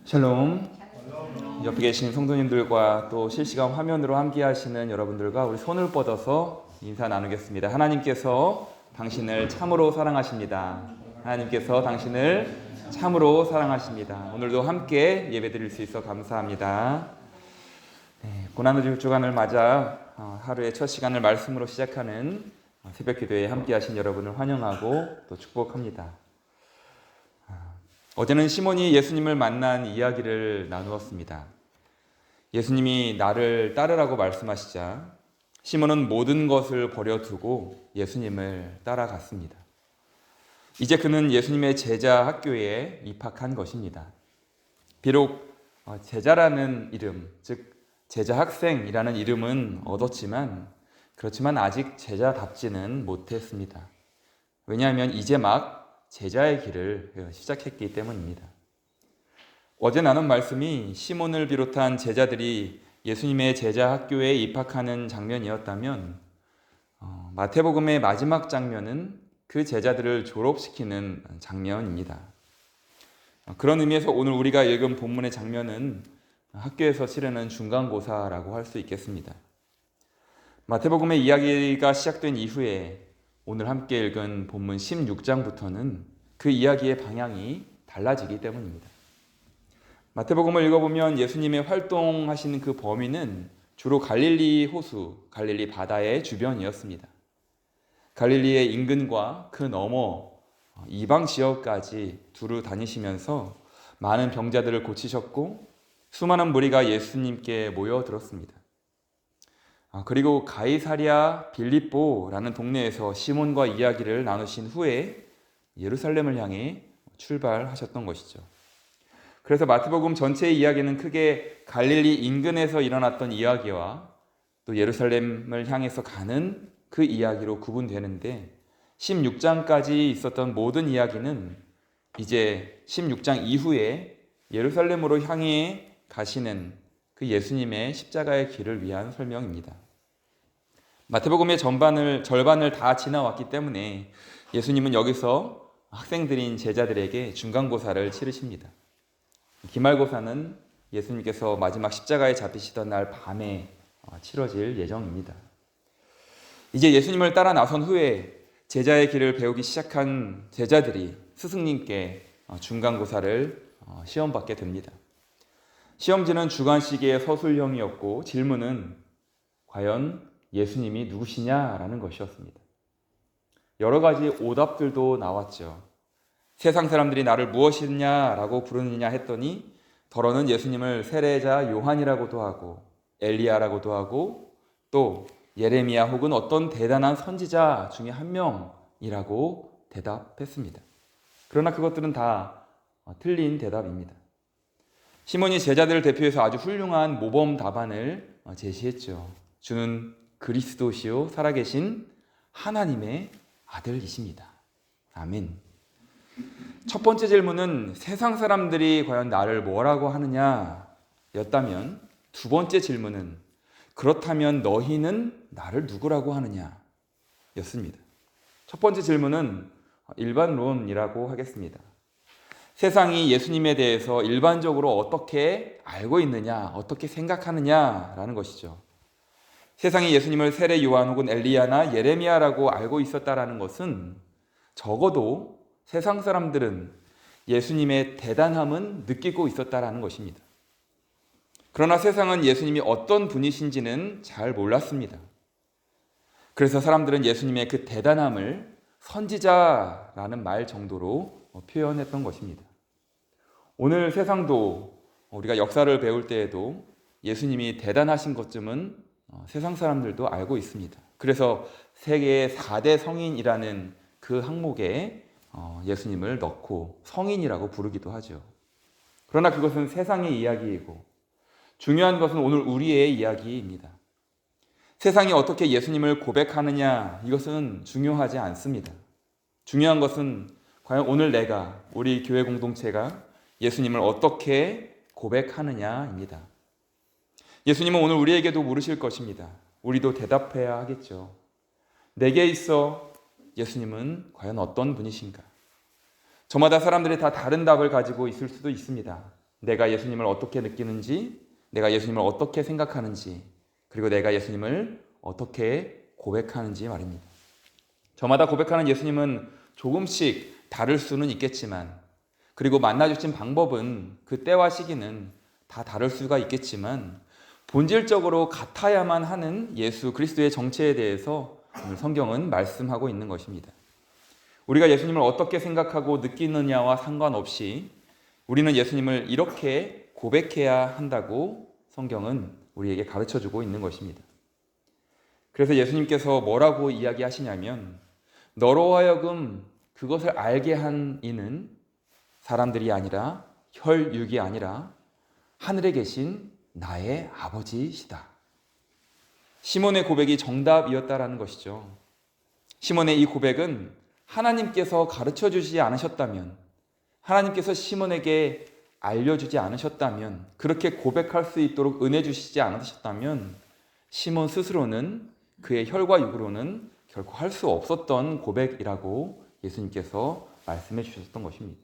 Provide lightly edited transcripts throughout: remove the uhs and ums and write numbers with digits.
샬롬. 옆에 계신 성도님들과 또 실시간 화면으로 함께 하시는 여러분들과 우리 손을 뻗어서 인사 나누겠습니다. 하나님께서 당신을 참으로 사랑하십니다. 하나님께서 당신을 참으로 사랑하십니다. 오늘도 함께 예배드릴 수 있어 감사합니다. 고난의 주간을 맞아 하루의 첫 시간을 말씀으로 시작하는 새벽 기도에 함께 하신 여러분을 환영하고 또 축복합니다. 어제는 시몬이 예수님을 만난 이야기를 나누었습니다. 예수님이 나를 따르라고 말씀하시자 시몬은 모든 것을 버려두고 예수님을 따라갔습니다. 이제 그는 예수님의 제자 학교에 입학한 것입니다. 비록 제자라는 이름, 즉 제자 학생이라는 이름은 얻었지만 그렇지만 아직 제자답지는 못했습니다. 왜냐하면 이제 막 제자의 길을 시작했기 때문입니다. 어제 나눈 말씀이 시몬을 비롯한 제자들이 예수님의 제자 학교에 입학하는 장면이었다면 마태복음의 마지막 장면은 그 제자들을 졸업시키는 장면입니다. 그런 의미에서 오늘 우리가 읽은 본문의 장면은 학교에서 치르는 중간고사라고 할 수 있겠습니다. 마태복음의 이야기가 시작된 이후에 오늘 함께 읽은 본문 16장부터는 그 이야기의 방향이 달라지기 때문입니다. 마태복음을 읽어보면 예수님의 활동하시는 그 범위는 주로 갈릴리 호수, 갈릴리 바다의 주변이었습니다. 갈릴리의 인근과 그 너머 이방 지역까지 두루 다니시면서 많은 병자들을 고치셨고 수많은 무리가 예수님께 모여들었습니다. 그리고 가이사랴 빌립보라는 동네에서 시몬과 이야기를 나누신 후에 예루살렘을 향해 출발하셨던 것이죠. 그래서 마태복음 전체의 이야기는 크게 갈릴리 인근에서 일어났던 이야기와 또 예루살렘을 향해서 가는 그 이야기로 구분되는데 16장까지 있었던 모든 이야기는 이제 16장 이후에 예루살렘으로 향해 가시는 그 예수님의 십자가의 길을 위한 설명입니다. 마태복음의 절반을 다 지나왔기 때문에 예수님은 여기서 학생들인 제자들에게 중간고사를 치르십니다. 기말고사는 예수님께서 마지막 십자가에 잡히시던 날 밤에 치러질 예정입니다. 이제 예수님을 따라 나선 후에 제자의 길을 배우기 시작한 제자들이 스승님께 중간고사를 시험받게 됩니다. 시험지는 주관식의 서술형이었고 질문은 과연 예수님이 누구시냐라는 것이었습니다. 여러 가지 오답들도 나왔죠. 세상 사람들이 나를 무엇이냐라고 부르느냐 했더니 더러는 예수님을 세례자 요한이라고도 하고 엘리야라고도 하고 또 예레미야 혹은 어떤 대단한 선지자 중에 한 명이라고 대답했습니다. 그러나 그것들은 다 틀린 대답입니다. 시몬이 제자들을 대표해서 아주 훌륭한 모범 답안을 제시했죠. 주는 그리스도시요 살아계신 하나님의 아들이십니다. 아멘. 첫 번째 질문은 세상 사람들이 과연 나를 뭐라고 하느냐 였다면 두 번째 질문은 그렇다면 너희는 나를 누구라고 하느냐 였습니다. 첫 번째 질문은 일반론이라고 하겠습니다. 세상이 예수님에 대해서 일반적으로 어떻게 알고 있느냐, 어떻게 생각하느냐라는 것이죠. 세상이 예수님을 세례 요한 혹은 엘리야나 예레미야라고 알고 있었다라는 것은 적어도 세상 사람들은 예수님의 대단함은 느끼고 있었다라는 것입니다. 그러나 세상은 예수님이 어떤 분이신지는 잘 몰랐습니다. 그래서 사람들은 예수님의 그 대단함을 선지자라는 말 정도로 표현했던 것입니다. 오늘 세상도 우리가 역사를 배울 때에도 예수님이 대단하신 것쯤은 세상 사람들도 알고 있습니다. 그래서 세계의 4대 성인이라는 그 항목에 예수님을 넣고 성인이라고 부르기도 하죠. 그러나 그것은 세상의 이야기이고 중요한 것은 오늘 우리의 이야기입니다. 세상이 어떻게 예수님을 고백하느냐 이것은 중요하지 않습니다. 중요한 것은 과연 오늘 내가 우리 교회 공동체가 예수님을 어떻게 고백하느냐입니다. 예수님은 오늘 우리에게도 물으실 것입니다. 우리도 대답해야 하겠죠. 내게 있어 예수님은 과연 어떤 분이신가? 저마다 사람들이 다 다른 답을 가지고 있을 수도 있습니다. 내가 예수님을 어떻게 느끼는지, 내가 예수님을 어떻게 생각하는지, 그리고 내가 예수님을 어떻게 고백하는지 말입니다. 저마다 고백하는 예수님은 조금씩 다를 수는 있겠지만, 그리고 만나주신 방법은 그 때와 시기는 다 다를 수가 있겠지만, 본질적으로 같아야만 하는 예수 그리스도의 정체에 대해서 오늘 성경은 말씀하고 있는 것입니다. 우리가 예수님을 어떻게 생각하고 느끼느냐와 상관없이 우리는 예수님을 이렇게 고백해야 한다고 성경은 우리에게 가르쳐주고 있는 것입니다. 그래서 예수님께서 뭐라고 이야기하시냐면, 너로 하여금 그것을 알게 한 이는 사람들이 아니라 혈육이 아니라 하늘에 계신 나의 아버지시다. 시몬의 고백이 정답이었다라는 것이죠. 시몬의 이 고백은 하나님께서 가르쳐 주지 않으셨다면, 하나님께서 시몬에게 알려주지 않으셨다면, 그렇게 고백할 수 있도록 은혜 주시지 않으셨다면 시몬 스스로는 그의 혈과 육으로는 결코 할 수 없었던 고백이라고 예수님께서 말씀해 주셨던 것입니다.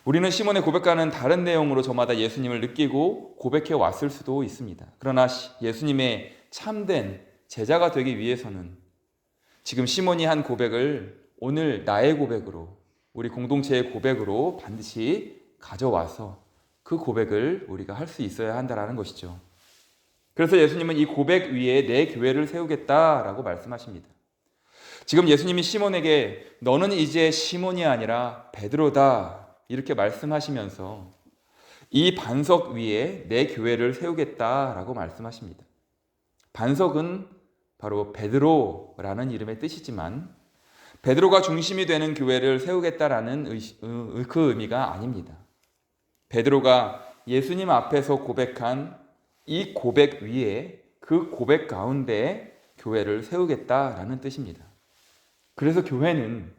우리는 시몬의 고백과는 다른 내용으로 저마다 예수님을 느끼고 고백해 왔을 수도 있습니다. 그러나 예수님의 참된 제자가 되기 위해서는 지금 시몬이 한 고백을 오늘 나의 고백으로, 우리 공동체의 고백으로 반드시 가져와서 그 고백을 우리가 할 수 있어야 한다는 것이죠. 그래서 예수님은 이 고백 위에 내 교회를 세우겠다라고 말씀하십니다. 지금 예수님이 시몬에게 너는 이제 시몬이 아니라 베드로다 이렇게 말씀하시면서 이 반석 위에 내 교회를 세우겠다라고 말씀하십니다. 반석은 바로 베드로라는 이름의 뜻이지만 베드로가 중심이 되는 교회를 세우겠다라는 그 의미가 아닙니다. 베드로가 예수님 앞에서 고백한 이 고백 위에 그 고백 가운데 교회를 세우겠다라는 뜻입니다. 그래서 교회는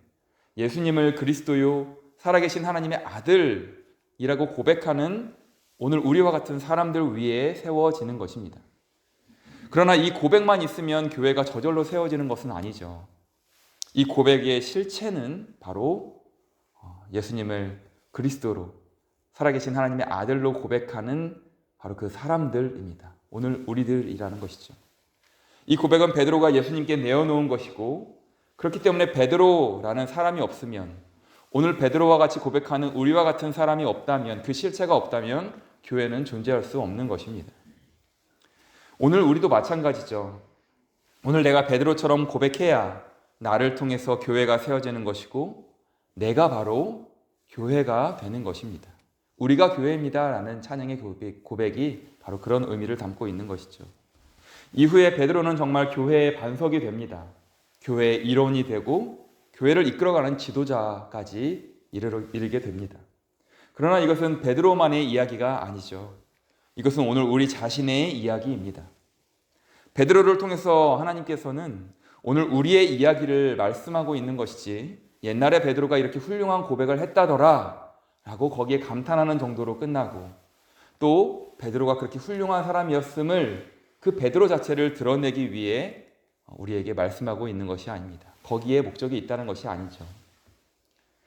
예수님을 그리스도요 살아계신 하나님의 아들이라고 고백하는 오늘 우리와 같은 사람들 위에 세워지는 것입니다. 그러나 이 고백만 있으면 교회가 저절로 세워지는 것은 아니죠. 이 고백의 실체는 바로 예수님을 그리스도로 살아계신 하나님의 아들로 고백하는 바로 그 사람들입니다. 오늘 우리들이라는 것이죠. 이 고백은 베드로가 예수님께 내어놓은 것이고, 그렇기 때문에 베드로라는 사람이 없으면, 오늘 베드로와 같이 고백하는 우리와 같은 사람이 없다면, 그 실체가 없다면 교회는 존재할 수 없는 것입니다. 오늘 우리도 마찬가지죠. 오늘 내가 베드로처럼 고백해야 나를 통해서 교회가 세워지는 것이고 내가 바로 교회가 되는 것입니다. 우리가 교회입니다 라는 찬양의 고백이 바로 그런 의미를 담고 있는 것이죠. 이후에 베드로는 정말 교회의 반석이 됩니다. 교회의 일원이 되고 교회를 이끌어가는 지도자까지 이르게 됩니다. 그러나 이것은 베드로만의 이야기가 아니죠. 이것은 오늘 우리 자신의 이야기입니다. 베드로를 통해서 하나님께서는 오늘 우리의 이야기를 말씀하고 있는 것이지, 옛날에 베드로가 이렇게 훌륭한 고백을 했다더라 라고 거기에 감탄하는 정도로 끝나고, 또 베드로가 그렇게 훌륭한 사람이었음을 그 베드로 자체를 드러내기 위해 우리에게 말씀하고 있는 것이 아닙니다. 거기에 목적이 있다는 것이 아니죠.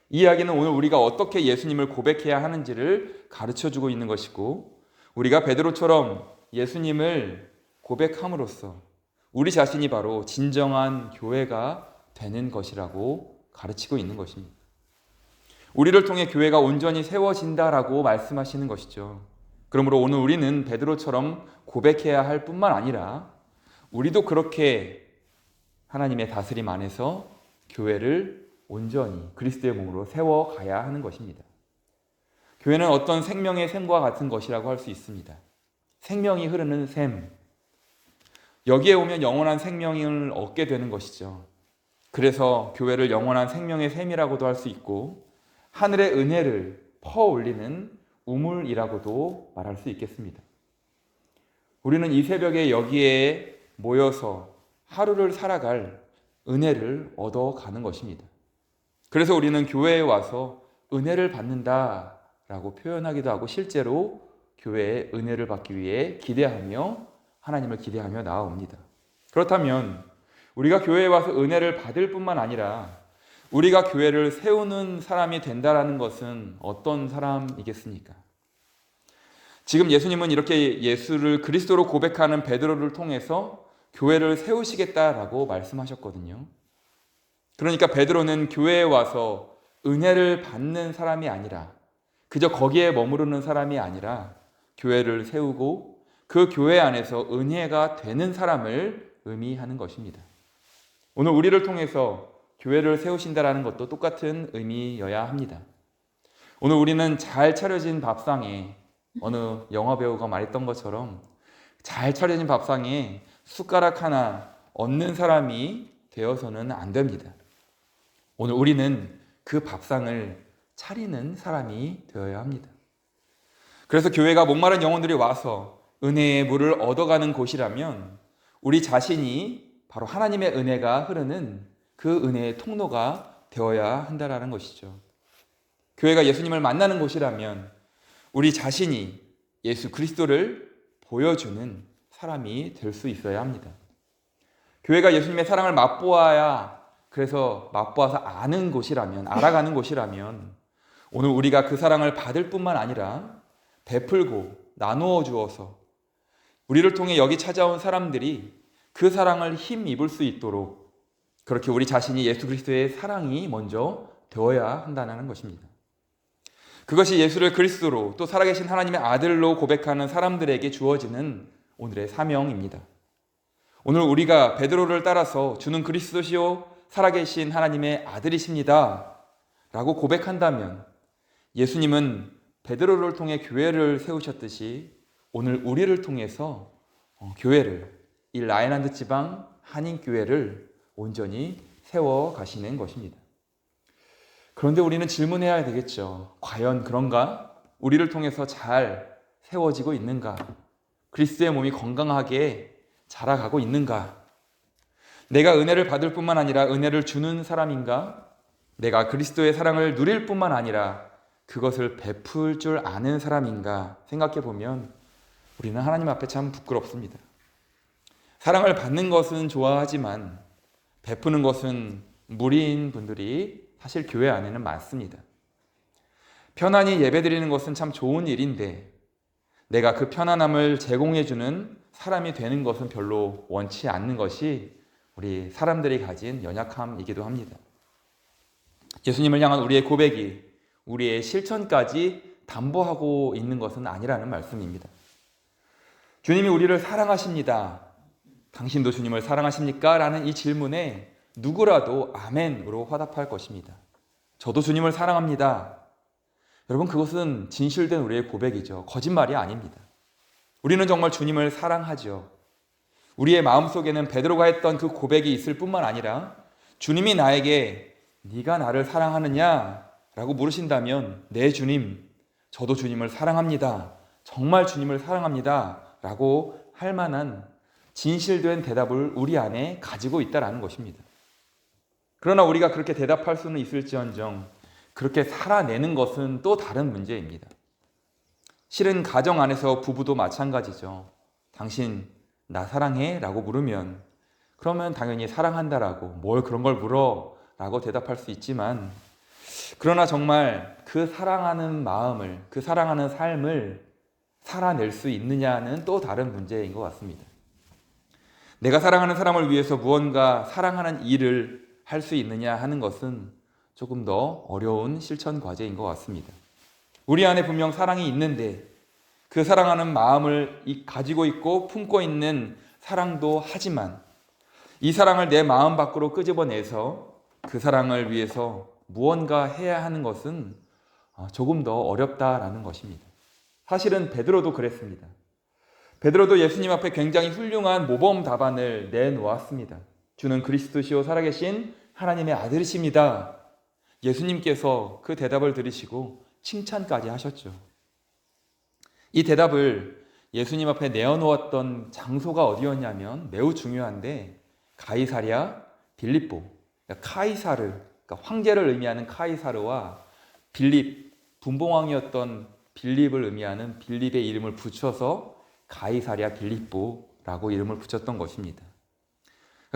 이 이야기는 오늘 우리가 어떻게 예수님을 고백해야 하는지를 가르쳐주고 있는 것이고, 우리가 베드로처럼 예수님을 고백함으로써 우리 자신이 바로 진정한 교회가 되는 것이라고 가르치고 있는 것입니다. 우리를 통해 교회가 온전히 세워진다라고 말씀하시는 것이죠. 그러므로 오늘 우리는 베드로처럼 고백해야 할 뿐만 아니라 우리도 그렇게 하나님의 다스림 안에서 교회를 온전히 그리스도의 몸으로 세워가야 하는 것입니다. 교회는 어떤 생명의 샘과 같은 것이라고 할 수 있습니다. 생명이 흐르는 샘. 여기에 오면 영원한 생명을 얻게 되는 것이죠. 그래서 교회를 영원한 생명의 샘이라고도 할 수 있고, 하늘의 은혜를 퍼올리는 우물이라고도 말할 수 있겠습니다. 우리는 이 새벽에 여기에 모여서 하루를 살아갈 은혜를 얻어가는 것입니다. 그래서 우리는 교회에 와서 은혜를 받는다라고 표현하기도 하고, 실제로 교회의 은혜를 받기 위해 기대하며 하나님을 기대하며 나아옵니다. 그렇다면 우리가 교회에 와서 은혜를 받을 뿐만 아니라 우리가 교회를 세우는 사람이 된다라는 것은 어떤 사람이겠습니까? 지금 예수님은 이렇게 예수를 그리스도로 고백하는 베드로를 통해서 교회를 세우시겠다라고 말씀하셨거든요. 그러니까 베드로는 교회에 와서 은혜를 받는 사람이 아니라, 그저 거기에 머무르는 사람이 아니라 교회를 세우고 그 교회 안에서 은혜가 되는 사람을 의미하는 것입니다. 오늘 우리를 통해서 교회를 세우신다라는 것도 똑같은 의미여야 합니다. 오늘 우리는 잘 차려진 밥상에, 어느 영화 배우가 말했던 것처럼 잘 차려진 밥상에 숟가락 하나 얹는 사람이 되어서는 안 됩니다. 오늘 우리는 그 밥상을 차리는 사람이 되어야 합니다. 그래서 교회가 목마른 영혼들이 와서 은혜의 물을 얻어가는 곳이라면 우리 자신이 바로 하나님의 은혜가 흐르는 그 은혜의 통로가 되어야 한다는 것이죠. 교회가 예수님을 만나는 곳이라면 우리 자신이 예수 그리스도를 보여주는 사람이 될 수 있어야 합니다. 교회가 예수님의 사랑을 맛보아야, 그래서 맛보아서 아는 곳이라면, 알아가는 곳이라면 오늘 우리가 그 사랑을 받을 뿐만 아니라 베풀고 나누어 주어서 우리를 통해 여기 찾아온 사람들이 그 사랑을 힘입을 수 있도록 그렇게 우리 자신이 예수 그리스도의 사랑이 먼저 되어야 한다는 것입니다. 그것이 예수를 그리스도로 또 살아계신 하나님의 아들로 고백하는 사람들에게 주어지는 오늘의 사명입니다. 오늘 우리가 베드로를 따라서 주는 그리스도시요 살아계신 하나님의 아들이십니다 라고 고백한다면 예수님은 베드로를 통해 교회를 세우셨듯이 오늘 우리를 통해서 교회를, 이 라인한드 지방 한인교회를 온전히 세워가시는 것입니다. 그런데 우리는 질문해야 되겠죠. 과연 그런가? 우리를 통해서 잘 세워지고 있는가? 그리스도의 몸이 건강하게 자라가고 있는가? 내가 은혜를 받을 뿐만 아니라 은혜를 주는 사람인가? 내가 그리스도의 사랑을 누릴 뿐만 아니라 그것을 베풀 줄 아는 사람인가? 생각해 보면 우리는 하나님 앞에 참 부끄럽습니다. 사랑을 받는 것은 좋아하지만 베푸는 것은 무리인 분들이 사실 교회 안에는 많습니다. 편안히 예배드리는 것은 참 좋은 일인데 내가 그 편안함을 제공해주는 사람이 되는 것은 별로 원치 않는 것이 우리 사람들이 가진 연약함이기도 합니다. 예수님을 향한 우리의 고백이 우리의 실천까지 담보하고 있는 것은 아니라는 말씀입니다. 주님이 우리를 사랑하십니다. 당신도 주님을 사랑하십니까? 라는 이 질문에 누구라도 아멘으로 화답할 것입니다. 저도 주님을 사랑합니다. 여러분, 그것은 진실된 우리의 고백이죠. 거짓말이 아닙니다. 우리는 정말 주님을 사랑하죠. 우리의 마음속에는 베드로가 했던 그 고백이 있을 뿐만 아니라 주님이 나에게 네가 나를 사랑하느냐? 라고 물으신다면 네 주님, 저도 주님을 사랑합니다. 정말 주님을 사랑합니다. 라고 할 만한 진실된 대답을 우리 안에 가지고 있다는 것입니다. 그러나 우리가 그렇게 대답할 수는 있을지언정 그렇게 살아내는 것은 또 다른 문제입니다. 실은 가정 안에서 부부도 마찬가지죠. 당신 나 사랑해? 라고 물으면 그러면 당연히 사랑한다라고, 뭘 그런 걸 물어? 라고 대답할 수 있지만 그러나 정말 그 사랑하는 마음을, 그 사랑하는 삶을 살아낼 수 있느냐는 또 다른 문제인 것 같습니다. 내가 사랑하는 사람을 위해서 무언가 사랑하는 일을 할 수 있느냐 하는 것은 조금 더 어려운 실천 과제인 것 같습니다. 우리 안에 분명 사랑이 있는데 그 사랑하는 마음을 가지고 있고 품고 있는 사랑도 하지만 이 사랑을 내 마음 밖으로 끄집어내서 그 사랑을 위해서 무언가 해야 하는 것은 조금 더 어렵다라는 것입니다. 사실은 베드로도 그랬습니다. 베드로도 예수님 앞에 굉장히 훌륭한 모범 답안을 내놓았습니다. 주는 그리스도시요 살아계신 하나님의 아들이십니다. 예수님께서 그 대답을 들으시고 칭찬까지 하셨죠. 이 대답을 예수님 앞에 내어놓았던 장소가 어디였냐면 매우 중요한데 가이사랴 빌립보, 그러니까 카이사르, 그러니까 황제를 의미하는 카이사르와 빌립, 분봉왕이었던 빌립을 의미하는 빌립의 이름을 붙여서 가이사랴 빌립보라고 이름을 붙였던 것입니다.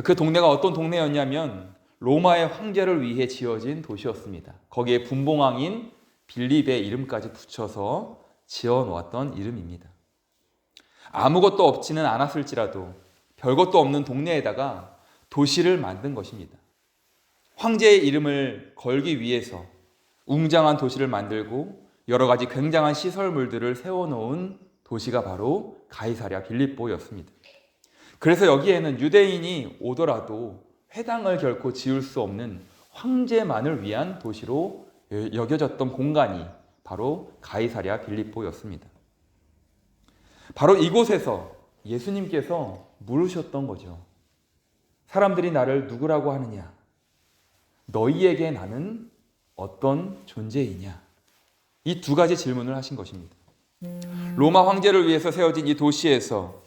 그 동네가 어떤 동네였냐면 로마의 황제를 위해 지어진 도시였습니다. 거기에 분봉왕인 빌립의 이름까지 붙여서 지어놓았던 이름입니다. 아무것도 없지는 않았을지라도 별것도 없는 동네에다가 도시를 만든 것입니다. 황제의 이름을 걸기 위해서 웅장한 도시를 만들고 여러 가지 굉장한 시설물들을 세워놓은 도시가 바로 가이사랴 빌립보였습니다. 그래서 여기에는 유대인이 오더라도 회당을 결코 지을 수 없는 황제만을 위한 도시로 여겨졌던 공간이 바로 가이사랴 빌립보였습니다. 바로 이곳에서 예수님께서 물으셨던 거죠. 사람들이 나를 누구라고 하느냐? 너희에게 나는 어떤 존재이냐? 이 두 가지 질문을 하신 것입니다. 로마 황제를 위해서 세워진 이 도시에서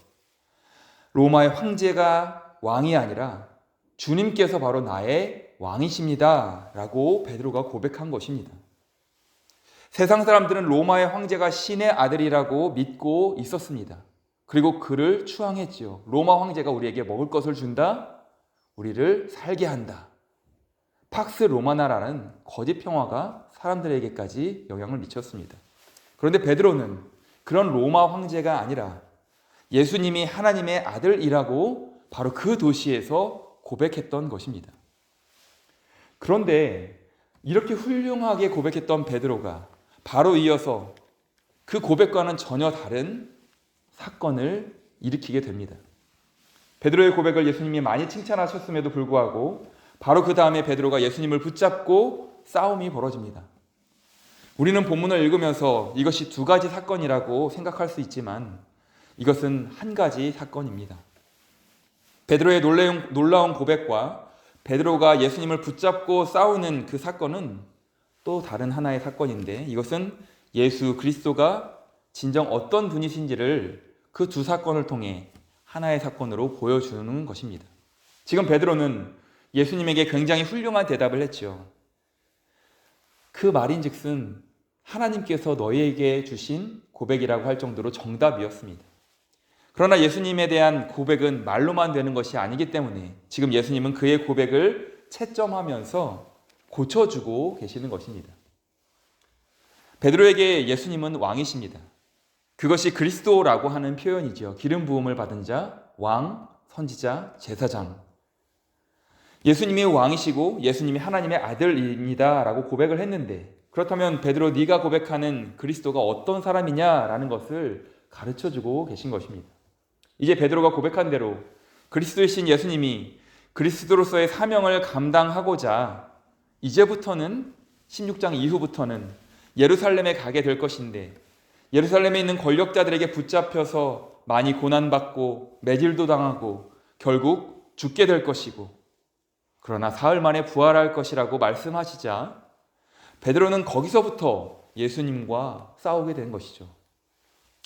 로마의 황제가 왕이 아니라 주님께서 바로 나의 왕이십니다 라고 베드로가 고백한 것입니다. 세상 사람들은 로마의 황제가 신의 아들이라고 믿고 있었습니다. 그리고 그를 추앙했지요. 로마 황제가 우리에게 먹을 것을 준다, 우리를 살게 한다. 팍스 로마나라는 거짓 평화가 사람들에게까지 영향을 미쳤습니다. 그런데 베드로는 그런 로마 황제가 아니라 예수님이 하나님의 아들이라고 바로 그 도시에서 고백했던 것입니다. 그런데 이렇게 훌륭하게 고백했던 베드로가 바로 이어서 그 고백과는 전혀 다른 사건을 일으키게 됩니다. 베드로의 고백을 예수님이 많이 칭찬하셨음에도 불구하고 바로 그 다음에 베드로가 예수님을 붙잡고 싸움이 벌어집니다. 우리는 본문을 읽으면서 이것이 두 가지 사건이라고 생각할 수 있지만 이것은 한 가지 사건입니다. 베드로의 놀라운 고백과 베드로가 예수님을 붙잡고 싸우는 그 사건은 또 다른 하나의 사건인데 이것은 예수 그리스도가 진정 어떤 분이신지를 그 두 사건을 통해 하나의 사건으로 보여주는 것입니다. 지금 베드로는 예수님에게 굉장히 훌륭한 대답을 했죠. 그 말인즉슨 하나님께서 너희에게 주신 고백이라고 할 정도로 정답이었습니다. 그러나 예수님에 대한 고백은 말로만 되는 것이 아니기 때문에 지금 예수님은 그의 고백을 채점하면서 고쳐주고 계시는 것입니다. 베드로에게 예수님은 왕이십니다. 그것이 그리스도라고 하는 표현이죠. 기름 부음을 받은 자, 왕, 선지자, 제사장. 예수님이 왕이시고 예수님이 하나님의 아들입니다 라고 고백을 했는데 그렇다면 베드로 네가 고백하는 그리스도가 어떤 사람이냐라는 것을 가르쳐주고 계신 것입니다. 이제 베드로가 고백한 대로 그리스도이신 예수님이 그리스도로서의 사명을 감당하고자 이제부터는 16장 이후부터는 예루살렘에 가게 될 것인데 예루살렘에 있는 권력자들에게 붙잡혀서 많이 고난받고 매질도 당하고 결국 죽게 될 것이고 그러나 사흘 만에 부활할 것이라고 말씀하시자 베드로는 거기서부터 예수님과 싸우게 된 것이죠.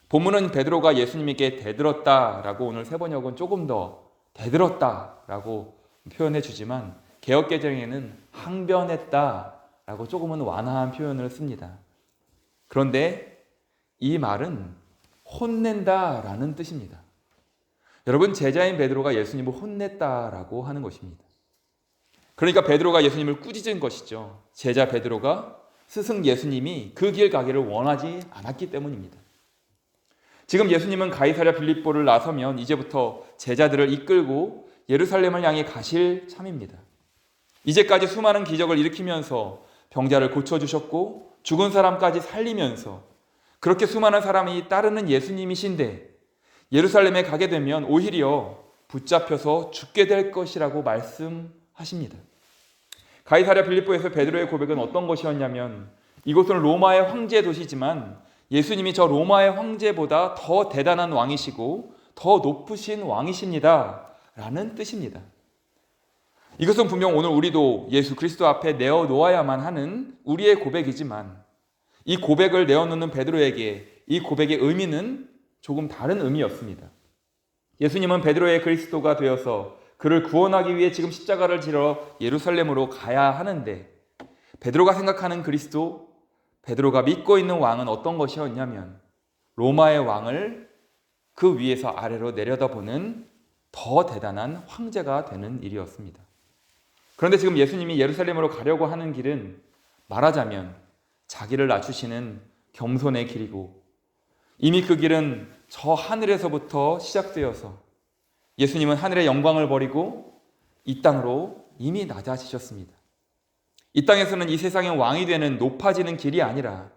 본문은 베드로가 예수님에게 대들었다라고 오늘 세번역은 조금 더 대들었다라고 표현해 주지만 개역개정에는 항변했다라고 조금은 완화한 표현을 씁니다. 그런데 이 말은 혼낸다라는 뜻입니다. 여러분, 제자인 베드로가 예수님을 혼냈다라고 하는 것입니다. 그러니까 베드로가 예수님을 꾸짖은 것이죠. 제자 베드로가 스승 예수님이 그 길 가기를 원하지 않았기 때문입니다. 지금 예수님은 가이사랴 빌립보를 나서면 이제부터 제자들을 이끌고 예루살렘을 향해 가실 참입니다. 이제까지 수많은 기적을 일으키면서 병자를 고쳐주셨고 죽은 사람까지 살리면서 그렇게 수많은 사람이 따르는 예수님이신데 예루살렘에 가게 되면 오히려 붙잡혀서 죽게 될 것이라고 말씀하십니다. 가이사랴 빌립보에서 베드로의 고백은 어떤 것이었냐면 이곳은 로마의 황제 도시지만 예수님이 저 로마의 황제보다 더 대단한 왕이시고 더 높으신 왕이십니다 라는 뜻입니다. 이것은 분명 오늘 우리도 예수 그리스도 앞에 내어놓아야만 하는 우리의 고백이지만 이 고백을 내어놓는 베드로에게 이 고백의 의미는 조금 다른 의미였습니다. 예수님은 베드로의 그리스도가 되어서 그를 구원하기 위해 지금 십자가를 지러 예루살렘으로 가야 하는데 베드로가 생각하는 그리스도, 베드로가 믿고 있는 왕은 어떤 것이었냐면 로마의 왕을 그 위에서 아래로 내려다보는 더 대단한 황제가 되는 일이었습니다. 그런데 지금 예수님이 예루살렘으로 가려고 하는 길은 말하자면 자기를 낮추시는 겸손의 길이고 이미 그 길은 저 하늘에서부터 시작되어서 예수님은 하늘의 영광을 버리고 이 땅으로 이미 낮아지셨습니다. 이 땅에서는 이 세상의 왕이 되는 높아지는 길이 아니라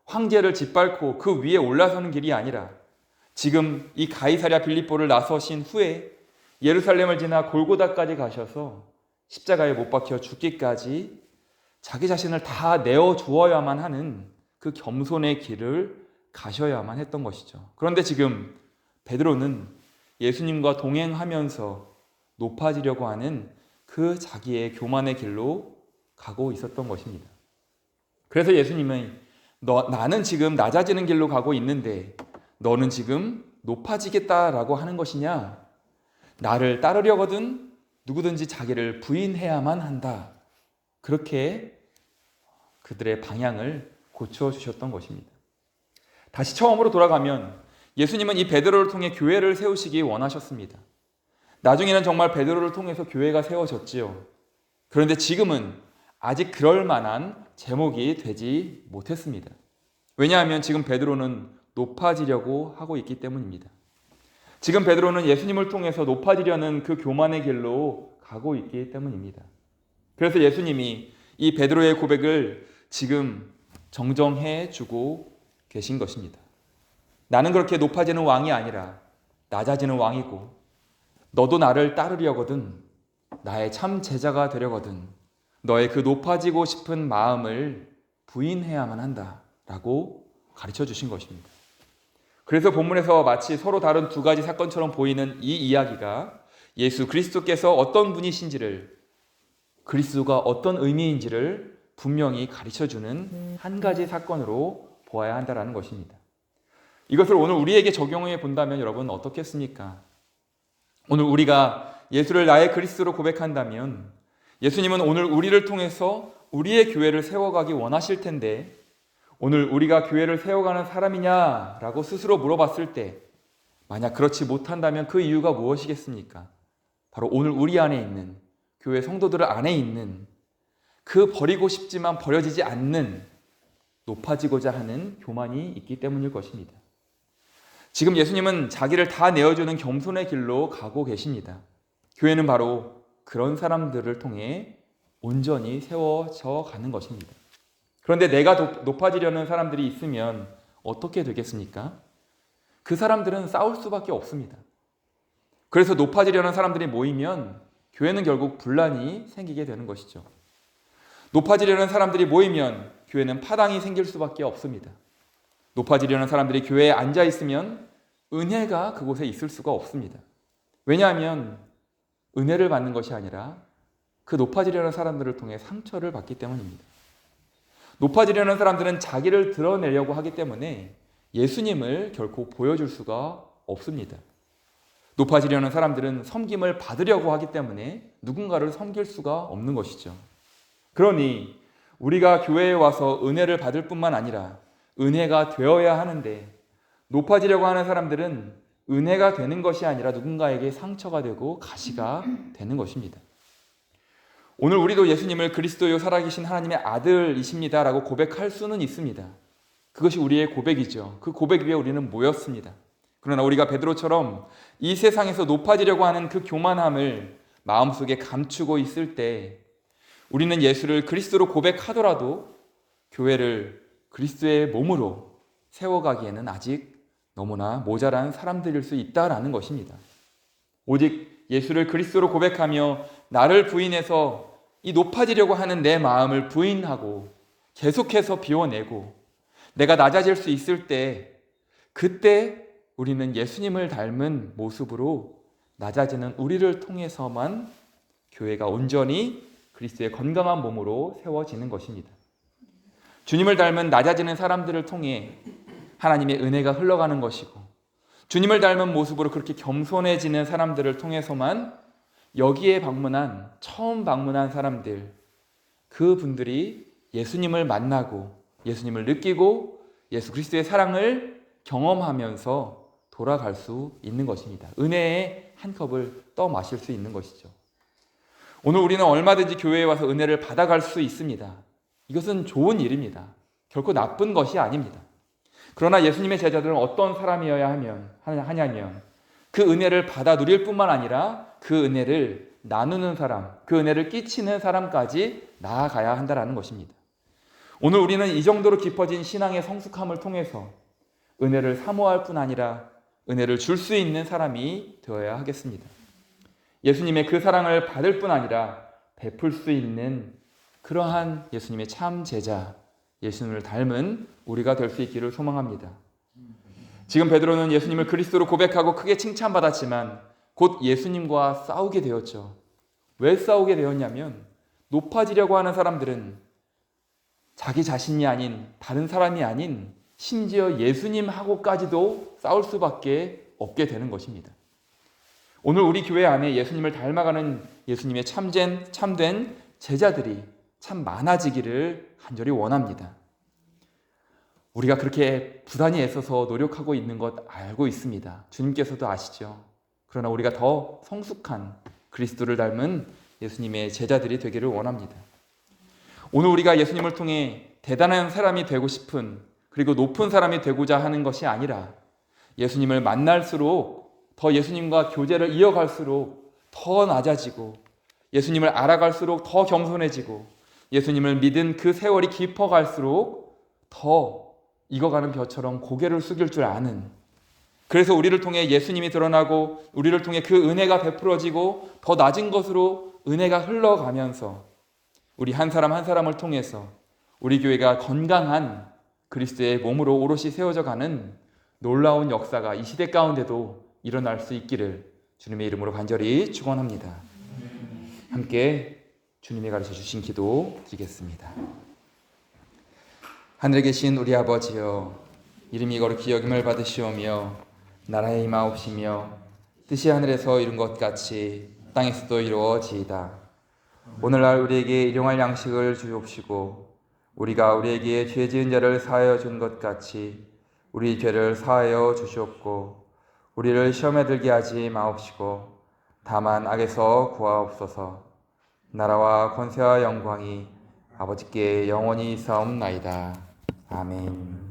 황제를 짓밟고 그 위에 올라서는 길이 아니라 지금 이 가이사랴 빌립보를 나서신 후에 예루살렘을 지나 골고다까지 가셔서 십자가에 못 박혀 죽기까지 자기 자신을 다 내어주어야만 하는 그 겸손의 길을 가셔야만 했던 것이죠. 그런데 지금 베드로는 예수님과 동행하면서 높아지려고 하는 그 자기의 교만의 길로 가고 있었던 것입니다. 그래서 예수님은 나는 지금 낮아지는 길로 가고 있는데 너는 지금 높아지겠다라고 하는 것이냐? 나를 따르려거든 누구든지 자기를 부인해야만 한다. 그렇게 그들의 방향을 고쳐주셨던 것입니다. 다시 처음으로 돌아가면 예수님은 이 베드로를 통해 교회를 세우시기 원하셨습니다. 나중에는 정말 베드로를 통해서 교회가 세워졌지요. 그런데 지금은 아직 그럴 만한 제목이 되지 못했습니다. 왜냐하면 지금 베드로는 높아지려고 하고 있기 때문입니다. 지금 베드로는 예수님을 통해서 높아지려는 그 교만의 길로 가고 있기 때문입니다. 그래서 예수님이 이 베드로의 고백을 지금 정정해 주고 계신 것입니다. 나는 그렇게 높아지는 왕이 아니라 낮아지는 왕이고 너도 나를 따르려거든 나의 참 제자가 되려거든 너의 그 높아지고 싶은 마음을 부인해야만 한다라고 가르쳐 주신 것입니다. 그래서 본문에서 마치 서로 다른 두 가지 사건처럼 보이는 이 이야기가 예수 그리스도께서 어떤 분이신지를 그리스도가 어떤 의미인지를 분명히 가르쳐주는 한 가지 사건으로 보아야 한다는 것입니다. 이것을 오늘 우리에게 적용해 본다면 여러분 어떻겠습니까? 오늘 우리가 예수를 나의 그리스도로 고백한다면 예수님은 오늘 우리를 통해서 우리의 교회를 세워가기 원하실 텐데 오늘 우리가 교회를 세워가는 사람이냐라고 스스로 물어봤을 때 만약 그렇지 못한다면 그 이유가 무엇이겠습니까? 바로 오늘 우리 안에 있는 교회 성도들 안에 있는 그 버리고 싶지만 버려지지 않는 높아지고자 하는 교만이 있기 때문일 것입니다. 지금 예수님은 자기를 다 내어주는 겸손의 길로 가고 계십니다. 교회는 바로 그런 사람들을 통해 온전히 세워져 가는 것입니다. 그런데 내가 높아지려는 사람들이 있으면 어떻게 되겠습니까? 그 사람들은 싸울 수밖에 없습니다. 그래서 높아지려는 사람들이 모이면 교회는 결국 분란이 생기게 되는 것이죠. 높아지려는 사람들이 모이면 교회는 파당이 생길 수밖에 없습니다. 높아지려는 사람들이 교회에 앉아 있으면 은혜가 그곳에 있을 수가 없습니다. 왜냐하면 은혜를 받는 것이 아니라 그 높아지려는 사람들을 통해 상처를 받기 때문입니다. 높아지려는 사람들은 자기를 드러내려고 하기 때문에 예수님을 결코 보여줄 수가 없습니다. 높아지려는 사람들은 섬김을 받으려고 하기 때문에 누군가를 섬길 수가 없는 것이죠. 그러니 우리가 교회에 와서 은혜를 받을 뿐만 아니라 은혜가 되어야 하는데 높아지려고 하는 사람들은 은혜가 되는 것이 아니라 누군가에게 상처가 되고 가시가 되는 것입니다. 오늘 우리도 예수님을 그리스도요 살아계신 하나님의 아들이십니다라고 고백할 수는 있습니다. 그것이 우리의 고백이죠. 그 고백 위에 우리는 모였습니다. 그러나 우리가 베드로처럼 이 세상에서 높아지려고 하는 그 교만함을 마음속에 감추고 있을 때 우리는 예수를 그리스도로 고백하더라도 교회를 그리스도의 몸으로 세워가기에는 아직 너무나 모자란 사람들일 수 있다라는 것입니다. 오직 예수를 그리스도로 고백하며 나를 부인해서 이 높아지려고 하는 내 마음을 부인하고 계속해서 비워내고 내가 낮아질 수 있을 때 그때 우리는 예수님을 닮은 모습으로 낮아지는 우리를 통해서만 교회가 온전히 그리스도의 건강한 몸으로 세워지는 것입니다. 주님을 닮은 낮아지는 사람들을 통해 하나님의 은혜가 흘러가는 것이고 주님을 닮은 모습으로 그렇게 겸손해지는 사람들을 통해서만 여기에 처음 방문한 사람들, 그분들이 예수님을 만나고 예수님을 느끼고 예수 그리스도의 사랑을 경험하면서 돌아갈 수 있는 것입니다. 은혜의 한 컵을 떠 마실 수 있는 것이죠. 오늘 우리는 얼마든지 교회에 와서 은혜를 받아갈 수 있습니다. 이것은 좋은 일입니다. 결코 나쁜 것이 아닙니다. 그러나 예수님의 제자들은 어떤 사람이어야 하냐면 그 은혜를 받아 누릴 뿐만 아니라 그 은혜를 나누는 사람, 그 은혜를 끼치는 사람까지 나아가야 한다는 것입니다. 오늘 우리는 이 정도로 깊어진 신앙의 성숙함을 통해서 은혜를 사모할 뿐 아니라 은혜를 줄 수 있는 사람이 되어야 하겠습니다. 예수님의 그 사랑을 받을 뿐 아니라 베풀 수 있는 그러한 예수님의 참 제자, 예수님을 닮은 우리가 될 수 있기를 소망합니다. 지금 베드로는 예수님을 그리스도로 고백하고 크게 칭찬받았지만 곧 예수님과 싸우게 되었죠. 왜 싸우게 되었냐면 높아지려고 하는 사람들은 자기 자신이 아닌 다른 사람이 아닌 심지어 예수님하고까지도 싸울 수밖에 없게 되는 것입니다. 오늘 우리 교회 안에 예수님을 닮아가는 예수님의 참된 제자들이 참 많아지기를 간절히 원합니다. 우리가 그렇게 부단히 애써서 노력하고 있는 것 알고 있습니다. 주님께서도 아시죠. 그러나 우리가 더 성숙한 그리스도를 닮은 예수님의 제자들이 되기를 원합니다. 오늘 우리가 예수님을 통해 대단한 사람이 되고 싶은 그리고 높은 사람이 되고자 하는 것이 아니라 예수님을 만날수록 더 예수님과 교제를 이어갈수록 더 낮아지고 예수님을 알아갈수록 더 겸손해지고 예수님을 믿은 그 세월이 깊어갈수록 더 익어가는 벼처럼 고개를 숙일 줄 아는, 그래서 우리를 통해 예수님이 드러나고 우리를 통해 그 은혜가 베풀어지고 더 낮은 것으로 은혜가 흘러가면서 우리 한 사람 한 사람을 통해서 우리 교회가 건강한 그리스도의 몸으로 오롯이 세워져 가는 놀라운 역사가 이 시대 가운데도 일어날 수 있기를 주님의 이름으로 간절히 축원합니다. 함께 주님이 가르쳐 주신 기도 드리겠습니다. 하늘에 계신 우리 아버지여, 이름이 거룩히 여김을 받으시오며 나라의 임하옵시며 뜻이 하늘에서 이룬 것 같이 땅에서도 이루어지이다. 오늘날 우리에게 일용할 양식을 주옵시고 우리가 우리에게 죄 지은 자를 사하여 준 것 같이 우리 죄를 사하여 주시옵고 우리를 시험에 들게 하지 마옵시고 다만 악에서 구하옵소서. 나라와 권세와 영광이 아버지께 영원히 있사옵나이다. 아멘.